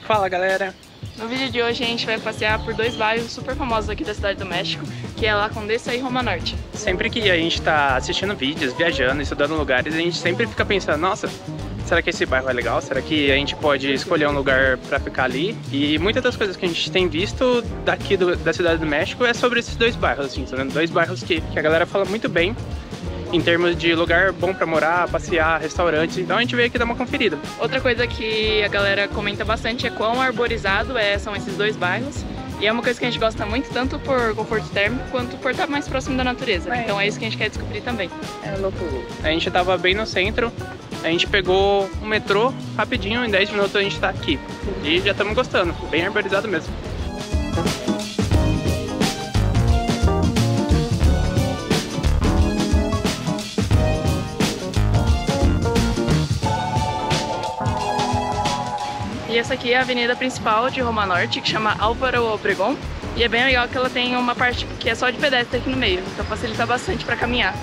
Fala, galera! No vídeo de hoje a gente vai passear por dois bairros super famosos aqui da Cidade do México, que é La Condesa e Roma Norte. Sempre que a gente tá assistindo vídeos, viajando, estudando lugares, a gente sempre fica pensando, nossa, será que esse bairro é legal? Será que a gente pode escolher um lugar pra ficar ali? E muitas das coisas que a gente tem visto daqui da Cidade do México é sobre esses dois bairros, assim, são dois bairros que a galera fala muito bem em termos de lugar bom pra morar, passear, restaurantes, então a gente veio aqui dar uma conferida. Outra coisa que a galera comenta bastante é quão arborizado são esses dois bairros. E é uma coisa que a gente gosta muito, tanto por conforto térmico, quanto por estar mais próximo da natureza. Então é isso que a gente quer descobrir também. É louco. A gente tava bem no centro, a gente pegou um metrô rapidinho, em 10 minutos a gente tá aqui. E já estamos gostando, bem arborizado mesmo. E essa aqui é a avenida principal de Roma Norte, que chama Álvaro Obregón. E é bem legal que ela tem uma parte que é só de pedestre aqui no meio, então facilita bastante para caminhar.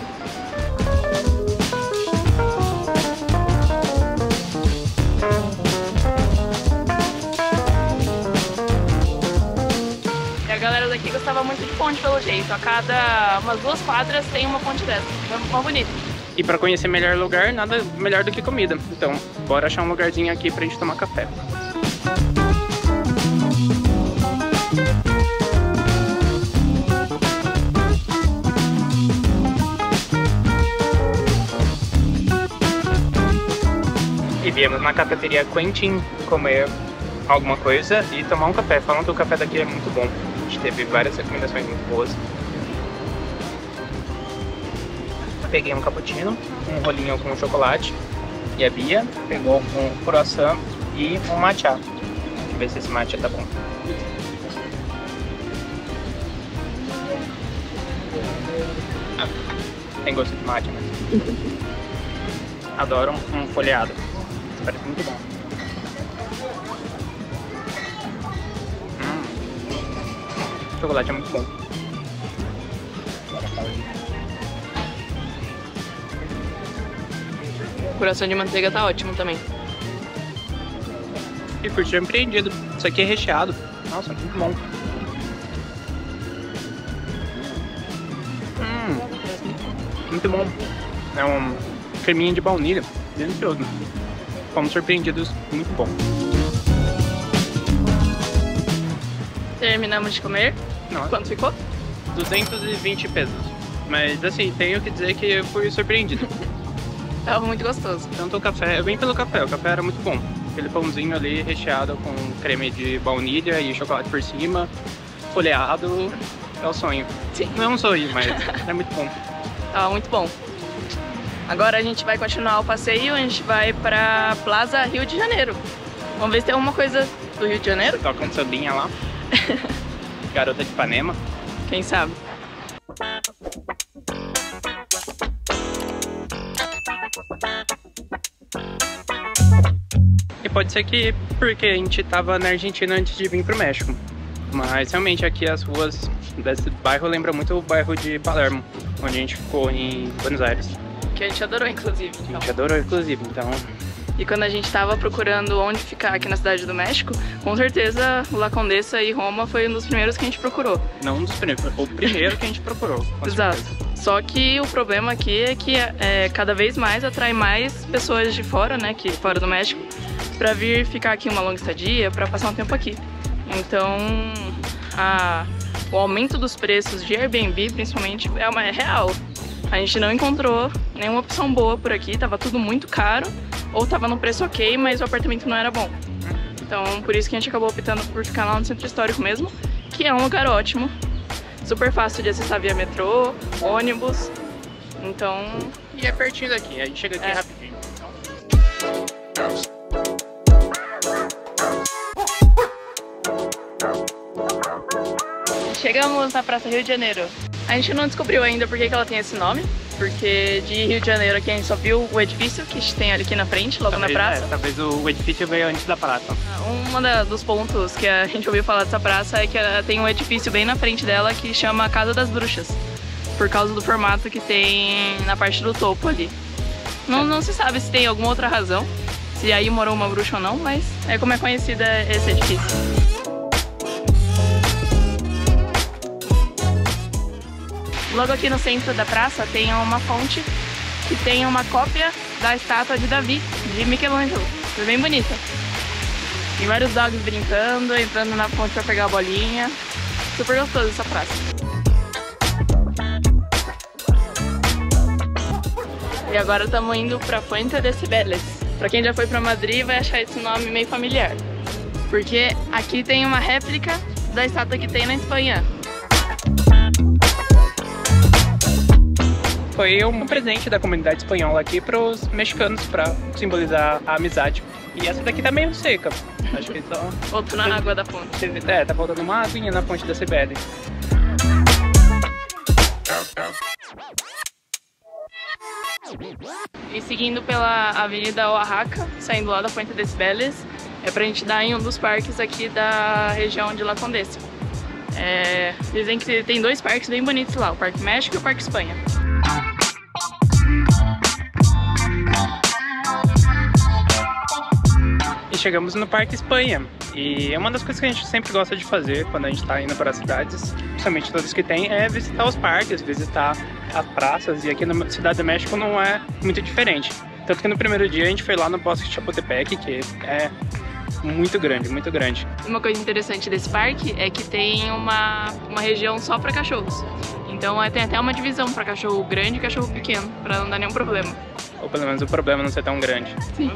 E a galera daqui gostava muito de ponte pelo jeito, a cada umas 2 quadras tem uma ponte dessa, é uma bonita. E para conhecer melhor o lugar, nada melhor do que comida. Então, bora achar um lugarzinho aqui pra gente tomar café. E viemos na cafeteria Quentin comer alguma coisa e tomar um café. Falam que o café daqui é muito bom. A gente teve várias recomendações muito boas. Peguei um cappuccino, um rolinho com chocolate. E a Bia pegou um croissant e um matcha. Vamos ver se esse matcha tá bom. Ah, tem gosto de matcha mesmo. Adoro um folheado. Parece muito bom. O chocolate é muito bom. O coração de manteiga tá ótimo também. E fui surpreendido. Isso aqui é recheado. Nossa, muito bom. Muito bom. É um creminho de baunilha. Delicioso. Fomos surpreendidos. Muito bom. Terminamos de comer. Nossa. Quanto ficou? 220 pesos. Mas assim, tenho que dizer que eu fui surpreendido. Tava muito gostoso. Tanto o café, eu vim pelo café, o café era muito bom. Aquele pãozinho ali recheado com creme de baunilha e chocolate por cima, folheado, é o sonho. Sim. Não é um sonho, mas é muito bom. Tava muito bom. Agora a gente vai continuar o passeio, a gente vai pra Plaza Rio de Janeiro. Vamos ver se tem alguma coisa do Rio de Janeiro? Toca um sambinha lá. Garota de Ipanema. Quem sabe? E pode ser que porque a gente tava na Argentina antes de vir pro México. Mas realmente aqui as ruas desse bairro lembram muito o bairro de Palermo, onde a gente ficou em Buenos Aires. Que a gente adorou, inclusive. A gente adorou, inclusive, então... E quando a gente tava procurando onde ficar aqui na Cidade do México, com certeza La Condesa e Roma foi um dos primeiros que a gente procurou. Não um dos primeiros, o primeiro que a gente procurou. Exato. Só que o problema aqui é que cada vez mais atrai mais pessoas de fora, né, que fora do México, pra vir ficar aqui uma longa estadia, pra passar um tempo aqui. Então, o aumento dos preços de Airbnb, principalmente, é real. A gente não encontrou nenhuma opção boa por aqui, tava tudo muito caro, ou tava no preço ok, mas o apartamento não era bom. Então, por isso que a gente acabou optando por ficar lá no Centro Histórico mesmo, que é um lugar ótimo, super fácil de acessar via metrô, ônibus, então... E é pertinho daqui, a gente chega aqui rapidinho. Chegamos na Praça Rio de Janeiro. A gente não descobriu ainda por que ela tem esse nome, porque de Rio de Janeiro aqui a gente só viu o edifício que tem ali aqui na frente, logo na praça. Talvez o edifício veio antes da praça. Dos pontos que a gente ouviu falar dessa praça é que ela tem um edifício bem na frente dela que chama Casa das Bruxas, por causa do formato que tem na parte do topo ali. Não se sabe se tem alguma outra razão, se aí morou uma bruxa ou não, mas como é conhecida esse edifício. Logo aqui no centro da praça tem uma fonte que tem uma cópia da estátua de Davi, de Michelangelo. É bem bonita. Tem vários dogs brincando, entrando na fonte para pegar a bolinha. Super gostoso essa praça. E agora estamos indo para Fuente de Cibeles. Para quem já foi para Madrid vai achar esse nome meio familiar, porque aqui tem uma réplica da estátua que tem na Espanha. Foi um presente da comunidade espanhola aqui para os mexicanos, para simbolizar a amizade. E essa daqui tá meio seca. Acho que só... Outro na água da fonte. Tá faltando uma aguinha na fonte da Cibeles. E seguindo pela Avenida Oaxaca, saindo lá da Fuente de Cibeles, pra gente dar em um dos parques aqui da região de La Condesa. Dizem que tem dois parques bem bonitos lá, o Parque México e o Parque Espanha. E chegamos no Parque Espanha. E é uma das coisas que a gente sempre gosta de fazer quando a gente está indo para as cidades, principalmente todas que tem, é visitar os parques, visitar as praças. E aqui na Cidade do México não é muito diferente. Tanto que no primeiro dia a gente foi lá no Bosque de Chapultepec, que é muito grande, muito grande. Uma coisa interessante desse parque é que tem uma região só para cachorros. Então tem até uma divisão para cachorro grande e cachorro pequeno, para não dar nenhum problema. Ou pelo menos o problema não ser tão grande. Sim.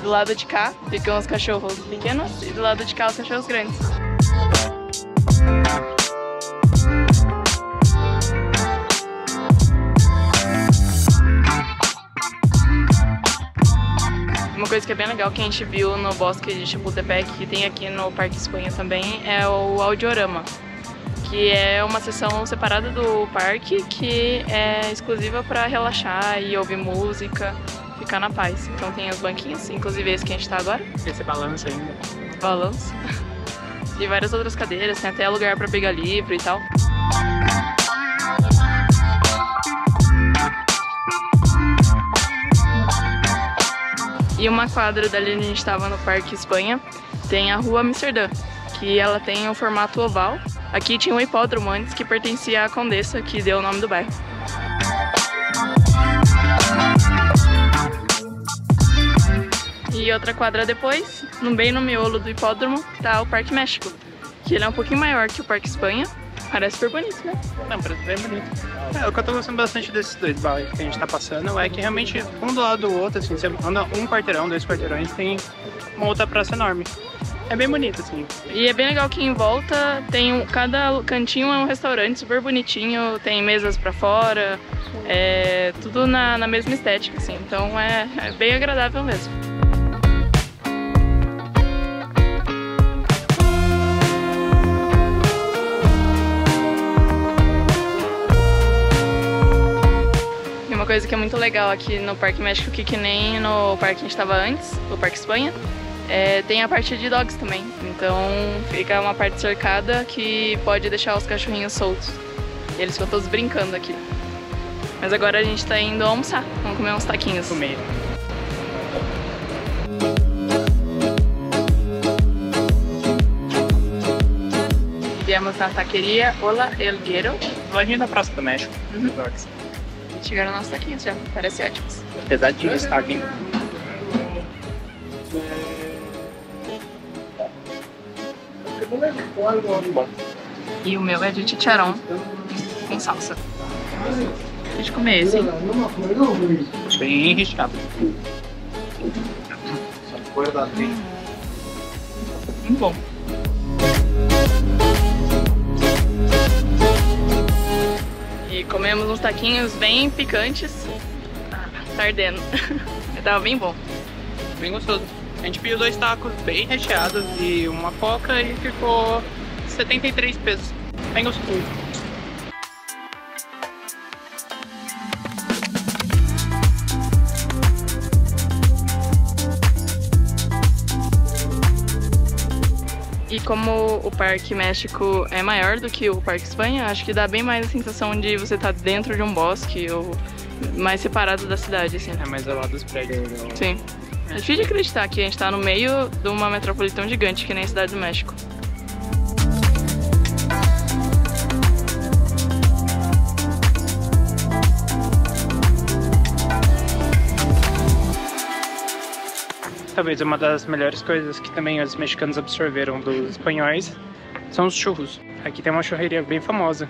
Do lado de cá ficam os cachorros pequenos e do lado de cá os cachorros grandes. Uma coisa que é bem legal que a gente viu no Bosque de Chapultepec, que tem aqui no Parque Espanha também, é o audiorama, que é uma seção separada do parque que é exclusiva para relaxar e ouvir música, ficar na paz. Então tem os banquinhos, inclusive esse que a gente tá agora. Esse balanço ainda. Balanço. E várias outras cadeiras, tem até lugar para pegar livro e tal. E uma quadra dali onde a gente estava no Parque Espanha, tem a Rua Amsterdã, que ela tem um formato oval. Aqui tinha um hipódromo antes que pertencia à Condessa, que deu o nome do bairro. E outra quadra depois, bem no miolo do hipódromo, tá o Parque México, que ele é um pouquinho maior que o Parque Espanha. Parece super bonito, né? Não, parece bem bonito. O que eu tô gostando bastante desses dois bairros que a gente tá passando é que realmente um do lado do outro, assim, você anda um quarteirão, 2 quarteirões, tem uma outra praça enorme. É bem bonito, assim. E é bem legal que em volta tem cada cantinho é um restaurante super bonitinho, tem mesas pra fora, tudo na mesma estética, assim. Então é bem agradável mesmo. Uma coisa que é muito legal aqui no Parque México, que nem no parque que a gente estava antes, o Parque Espanha, tem a parte de dogs também. Então fica uma parte cercada que pode deixar os cachorrinhos soltos. E eles ficam todos brincando aqui. Mas agora a gente está indo almoçar, vamos comer uns taquinhos. Comer. Viemos na taqueria Hola El Guero. Lojinha da Praça do México. Dogs. Chegaram nossos taquinhos já, parece ótimos. Pesadinho esse taquinho. E o meu é de chicharrón com salsa. Deixa eu comer esse, hein? Bem recheado. Muito bom. E comemos uns taquinhos bem picantes. Tá ardendo. Tava bem bom. Bem gostoso. A gente pediu 2 tacos bem recheados e uma coca e ficou 73 pesos. Bem gostoso. E como o Parque México é maior do que o Parque Espanha, acho que dá bem mais a sensação de você estar dentro de um bosque ou mais separado da cidade, assim. É mais ao lado dos prédios. Sim. É difícil de acreditar que a gente tá no meio de uma metrópole tão gigante que nem a Cidade do México. Talvez uma das melhores coisas que também os mexicanos absorveram dos espanhóis são os churros. Aqui tem uma churreria bem famosa.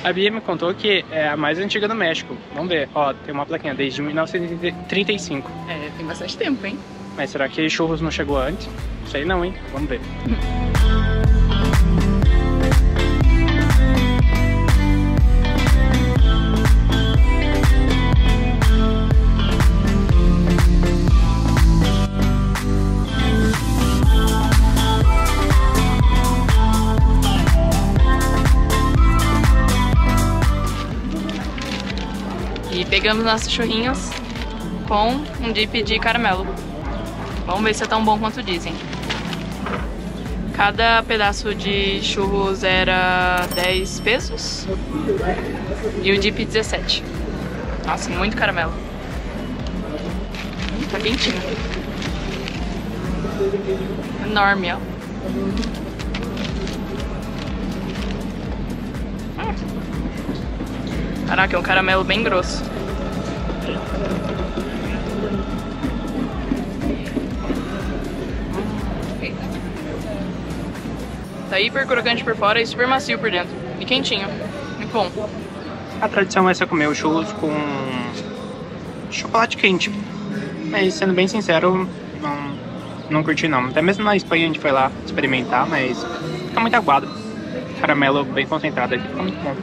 A Bia me contou que é a mais antiga do México. Vamos ver. Ó, tem uma plaquinha desde 1935. É, tem bastante tempo, hein? Mas será que churros não chegou antes? Não sei não, hein? Vamos ver. E pegamos nossos churrinhos com um dip de caramelo. Vamos ver se é tão bom quanto dizem. Cada pedaço de churros era 10 pesos e o dip 17. Nossa, muito caramelo. Tá quentinho. Enorme, ó. Caraca, é um caramelo bem grosso. Tá hiper crocante por fora e super macio por dentro. E quentinho. Muito bom. A tradição é você comer os churros com chocolate quente. Mas, sendo bem sincero, não curti não. Até mesmo na Espanha a gente foi lá experimentar, mas fica muito aguado. Caramelo bem concentrado aqui, fica muito bom.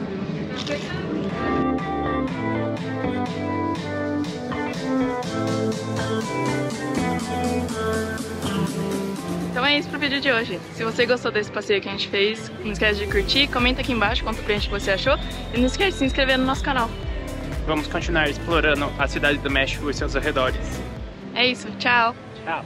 Então é isso pro vídeo de hoje. Se você gostou desse passeio que a gente fez, não esquece de curtir, comenta aqui embaixo, conta pra gente o que você achou e não esquece de se inscrever no nosso canal. Vamos continuar explorando a Cidade do México e seus arredores. É isso, tchau! Tchau!